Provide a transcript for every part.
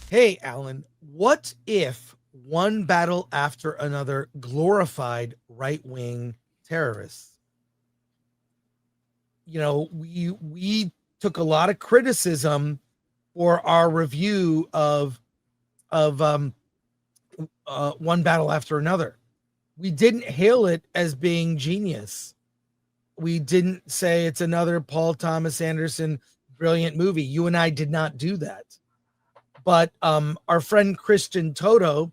Hey, Alan, what if one battle after another glorified right-wing terrorists? We took a lot of criticism for our review of one battle after another. We didn't hail it as being genius. We didn't say it's another Paul Thomas Anderson brilliant movie. You and I did not do that. But our friend Christian Toto,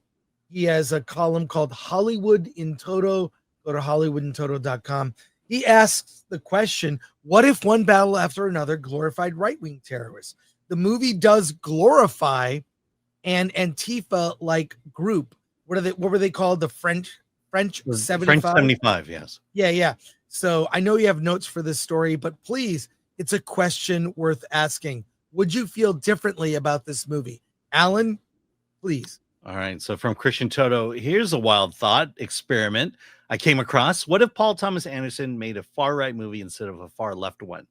he has a column called Hollywood in Toto. Go to hollywoodintoto.com. He asks the question, what if one battle after another glorified right-wing terrorists? The movie does glorify an Antifa-like group. What were they called? The French 75? French 75, yes. Yeah. So I know you have notes for this story, but please, it's a question worth asking. Would you feel differently about this movie? Alan, please. All right. So from Christian Toto, here's a wild thought experiment I came across. What if Paul Thomas Anderson made a far right movie instead of a far left one?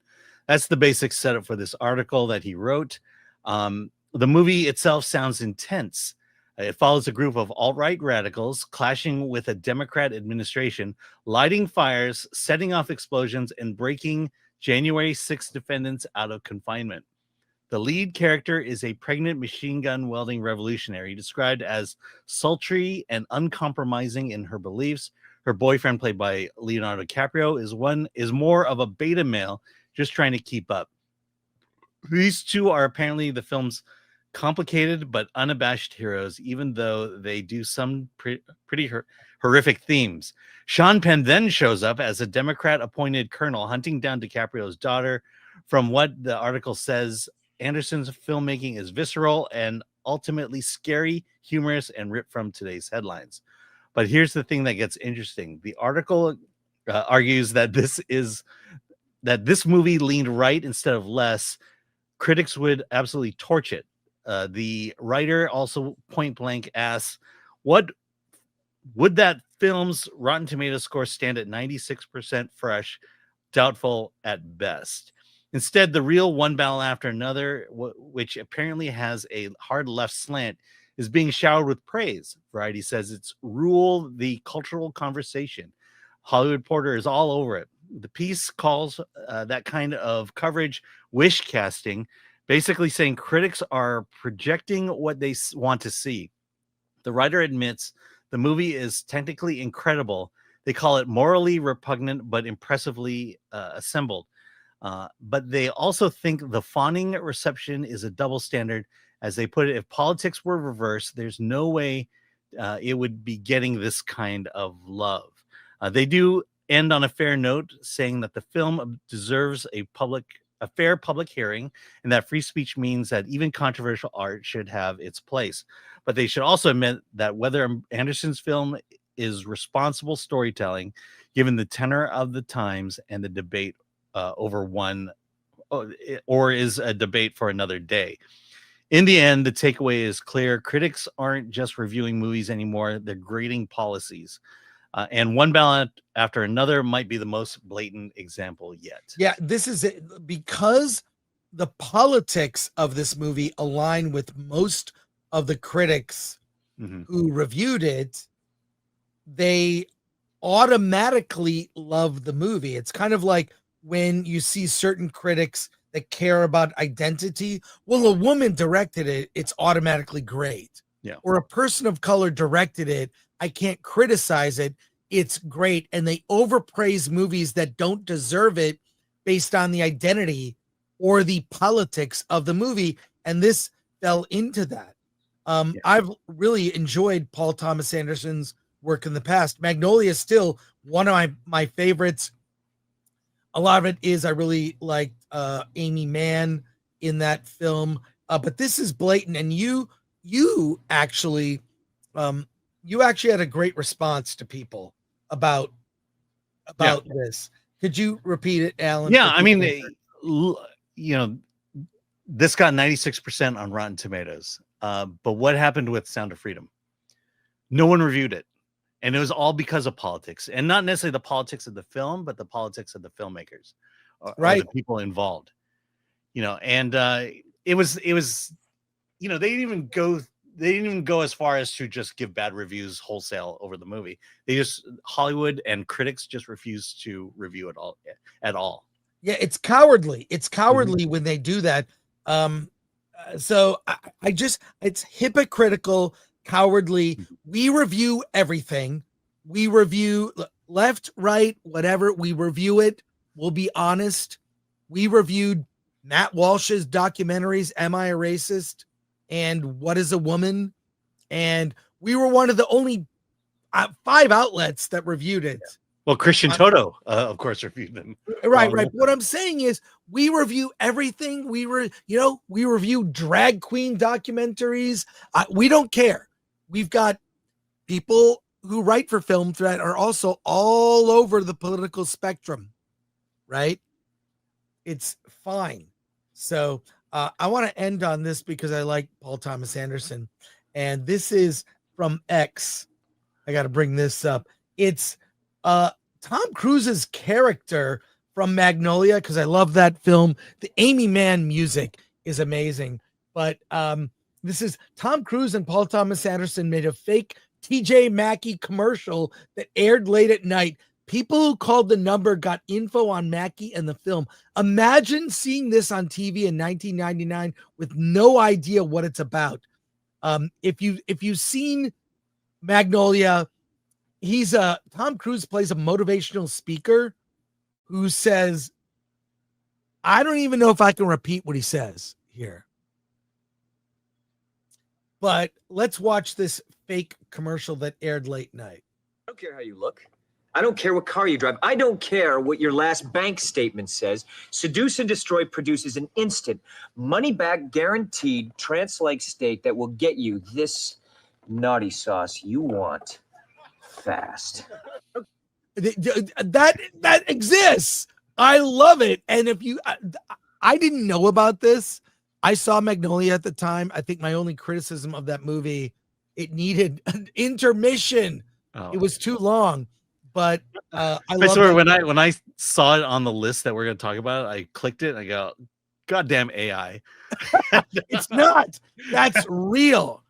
That's the basic setup for this article that he wrote. The movie itself sounds intense. It follows a group of alt-right radicals clashing with a Democrat administration, lighting fires, setting off explosions, and breaking January 6th defendants out of confinement. The lead character is a pregnant machine gun wielding revolutionary described as sultry and uncompromising in her beliefs. Her boyfriend, played by Leonardo DiCaprio, is more of a beta male, just trying to keep up. These two are apparently the film's complicated but unabashed heroes, even though they do some pretty horrific themes. Sean Penn then shows up as a Democrat-appointed colonel hunting down DiCaprio's daughter. From what the article says, Anderson's filmmaking is visceral and ultimately scary, humorous, and ripped from today's headlines. But here's the thing that gets interesting. The article argues that this movie leaned right instead of less. Critics would absolutely torch it. The writer also point blank asks, what would that film's Rotten Tomatoes score stand at 96% fresh, doubtful at best? Instead, the real one battle after another, which apparently has a hard left slant, is being showered with praise. Variety says it's rule the cultural conversation. Hollywood Reporter is all over it. The piece calls that kind of coverage wish casting, basically saying critics are projecting what they want to see. The writer admits the movie is technically incredible. They call it morally repugnant but impressively assembled. But they also think the fawning reception is a double standard. As they put it, if politics were reversed, there's no way it would be getting this kind of love. They do end on a fair note, saying that the film deserves a fair public hearing, and that free speech means that even controversial art should have its place. But they should also admit that whether Anderson's film is responsible storytelling, given the tenor of the times and the debate over one, or is a debate for another day. In the end, the takeaway is clear. Critics aren't just reviewing movies anymore. They're grading policies. And one battle after another might be the most blatant example yet. Yeah, this is it. Because the politics of this movie align with most of the critics who reviewed it, they automatically love the movie. It's kind of like when you see certain critics that care about identity. Well, a woman directed it, it's automatically great. Yeah. Or a person of color directed it, I can't criticize it. It's great. And they overpraise movies that don't deserve it based on the identity or the politics of the movie. And this fell into that. I've really enjoyed Paul Thomas Anderson's work in the past. Magnolia is still one of my favorites. A lot of it is I really liked Amy Mann in that film. But this is blatant. And you actually had a great response to people about this. Could you repeat it, Alan? Yeah, I mean, this got 96% on Rotten Tomatoes. But what happened with Sound of Freedom? No one reviewed it. And it was all because of politics, and not necessarily the politics of the film, but the politics of the filmmakers, or the people involved. And it was you know, they didn't even go as far as to just give bad reviews wholesale over the movie. They just, Hollywood and critics just refuse to review it all at all. Yeah, it's cowardly. It's cowardly when they do that. So I just, it's hypocritical, cowardly. We review everything. We review left, right, whatever. We review it. We'll be honest. We reviewed Matt Walsh's documentaries, Am I a Racist? And What is a Woman? And we were one of the only 5 outlets that reviewed it. Well, Christian Toto, of course, reviewed them. Right. What I'm saying is we review everything. We review drag queen documentaries. We don't care. We've got people who write for Film Threat are also all over the political spectrum, right? It's fine. So I want to end on this because I like Paul Thomas Anderson. And this is from X. I got to bring this up. It's Tom Cruise's character from Magnolia, because I love that film. The Amy Mann music is amazing. But this is Tom Cruise and Paul Thomas Anderson made a fake TJ Mackey commercial that aired late at night. People who called the number got info on Mackey and the film. Imagine seeing this on TV in 1999 with no idea what it's about. If you've seen Magnolia, Tom Cruise plays a motivational speaker who says, I don't even know if I can repeat what he says here. But let's watch this fake commercial that aired late night. I don't care how you look. I don't care what car you drive. I don't care what your last bank statement says. Seduce and Destroy produces an instant, money-back guaranteed trance-like state that will get you this naughty sauce you want fast. That exists. I love it. And if you, I didn't know about this. I saw Magnolia at the time. I think my only criticism of that movie, it needed an intermission. Oh. It was too long. But I swear when I saw it on the list that we're going to talk about, I clicked it and I go, goddamn AI. It's not. That's real.